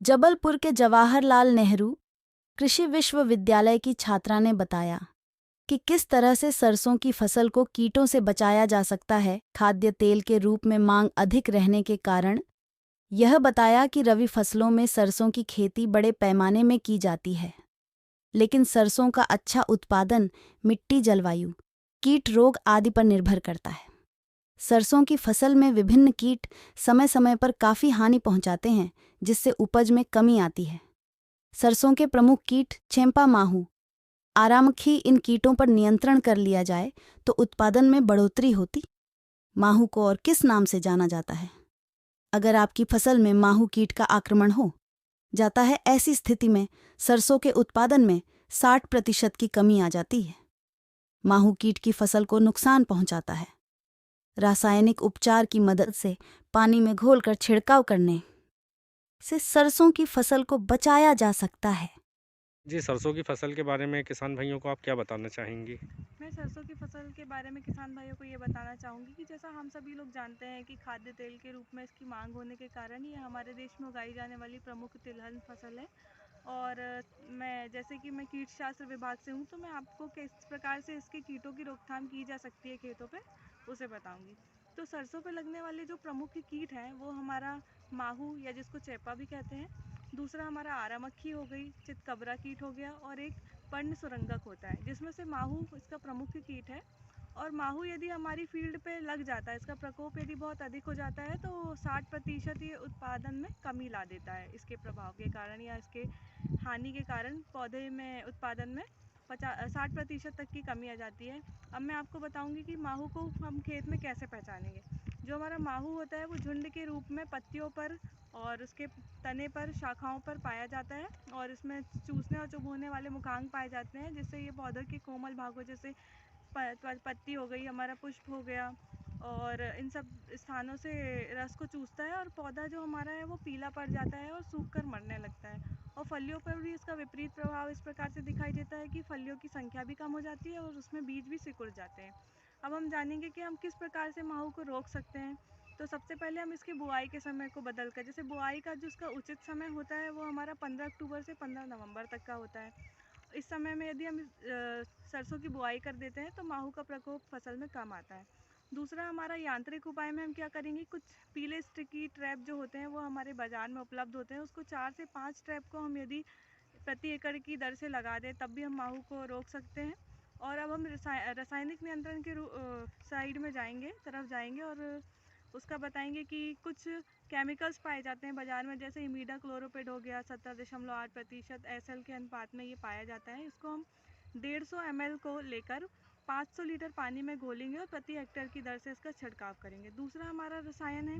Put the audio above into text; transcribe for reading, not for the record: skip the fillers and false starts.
जबलपुर के जवाहरलाल नेहरू कृषि विश्वविद्यालय की छात्रा ने बताया कि किस तरह से सरसों की फसल को कीटों से बचाया जा सकता है। खाद्य तेल के रूप में मांग अधिक रहने के कारण यह बताया कि रबी फसलों में सरसों की खेती बड़े पैमाने में की जाती है, लेकिन सरसों का अच्छा उत्पादन मिट्टी, जलवायु, कीट रोग आदि पर निर्भर करता है। सरसों की फसल में विभिन्न कीट समय समय पर काफ़ी हानि पहुंचाते हैं, जिससे उपज में कमी आती है। सरसों के प्रमुख कीट चेंपा, माहू, आरामखी, इन कीटों पर नियंत्रण कर लिया जाए तो उत्पादन में बढ़ोतरी होती। माहू को और किस नाम से जाना जाता है? अगर आपकी फसल में माहू कीट का आक्रमण हो जाता है, ऐसी स्थिति में सरसों के उत्पादन में 60% की कमी आ जाती है। माहू कीट की फसल को नुकसान पहुंचाता है। रासायनिक उपचार की मदद से पानी में घोलकर छिड़काव करने से सरसों की फसल को बचाया जा सकता है। जी, सरसों की फसल के बारे में किसान भाइयों को आप क्या बताना चाहेंगी? मैं सरसों की फसल के बारे में किसान भाइयों को ये बताना चाहूँगी कि जैसा हम सभी लोग जानते हैं कि खाद्य तेल के रूप में इसकी मांग होने के कारण ये हमारे देश में उगाई जाने वाली प्रमुख तिलहन फसल है। और मैं जैसे कि मैं कीट शास्त्र विभाग से हूँ, तो मैं आपको किस प्रकार से इसके कीटों की रोकथाम की जा सकती है खेतों पे, उसे बताऊँगी। तो सरसों पे लगने वाले जो प्रमुख कीट हैं वो हमारा माहू या जिसको चेपा भी कहते हैं, दूसरा हमारा आरा मक्खी हो गई, चितकबरा कीट हो गया, और एक पर्ण सुरंगक होता है, जिसमें से माहू इसका प्रमुख कीट है। और माहू यदि हमारी फील्ड पे लग जाता है, इसका प्रकोप यदि बहुत अधिक हो जाता है, तो 60% ये उत्पादन में कमी ला देता है। इसके प्रभाव के कारण या इसके हानि के कारण पौधे में उत्पादन में 60% तक की कमी आ जाती है। अब मैं आपको बताऊंगी कि माहू को हम खेत में कैसे पहचानेंगे। जो हमारा माहू होता है वो झुंड के रूप में पत्तियों पर और उसके तने पर, शाखाओं पर पाया जाता है, और इसमें चूसने और चुभोने वाले मुखांग पाए जाते हैं, जिससे ये पौधे के कोमल भागों जैसे पत्ती हो गई, हमारा पुष्प हो गया, और इन सब स्थानों से रस को चूसता है, और पौधा जो हमारा है वो पीला पड़ जाता है और सूख कर मरने लगता है। और फलियों पर भी इसका विपरीत प्रभाव इस प्रकार से दिखाई देता है कि फलियों की संख्या भी कम हो जाती है और उसमें बीज भी सिकुड़ जाते हैं। अब हम जानेंगे कि हम किस प्रकार से माहू को रोक सकते हैं। तो सबसे पहले हम इसकी बुआई के समय को बदल कर, जैसे बुआई का जो उसका उचित समय होता है वो हमारा 15 अक्टूबर से 15 नवंबर तक का होता है। इस समय में यदि हम सरसों की बुआई कर देते हैं तो माहू का प्रकोप फसल में कम आता है। दूसरा हमारा यांत्रिक उपाय में हम क्या करेंगे, कुछ पीले स्टिकी ट्रैप जो होते हैं वो हमारे बाज़ार में उपलब्ध होते हैं, उसको 4 से 5 ट्रैप को हम यदि प्रति एकड़ की दर से लगा दें, तब भी हम माहू को रोक सकते हैं। और अब हम रासायनिक नियंत्रण के साइड में जाएंगे, तरफ जाएंगे, और उसका बताएंगे कि कुछ केमिकल्स पाए जाते हैं बाज़ार में, जैसे इमीडा क्लोरोपिड हो गया, 17.8% एसएल के अनुपात में ये पाया जाता है। इसको हम 150 ml को लेकर 500 लीटर पानी में घोलेंगे और प्रति हेक्टेयर की दर से इसका छिड़काव करेंगे। दूसरा हमारा रसायन है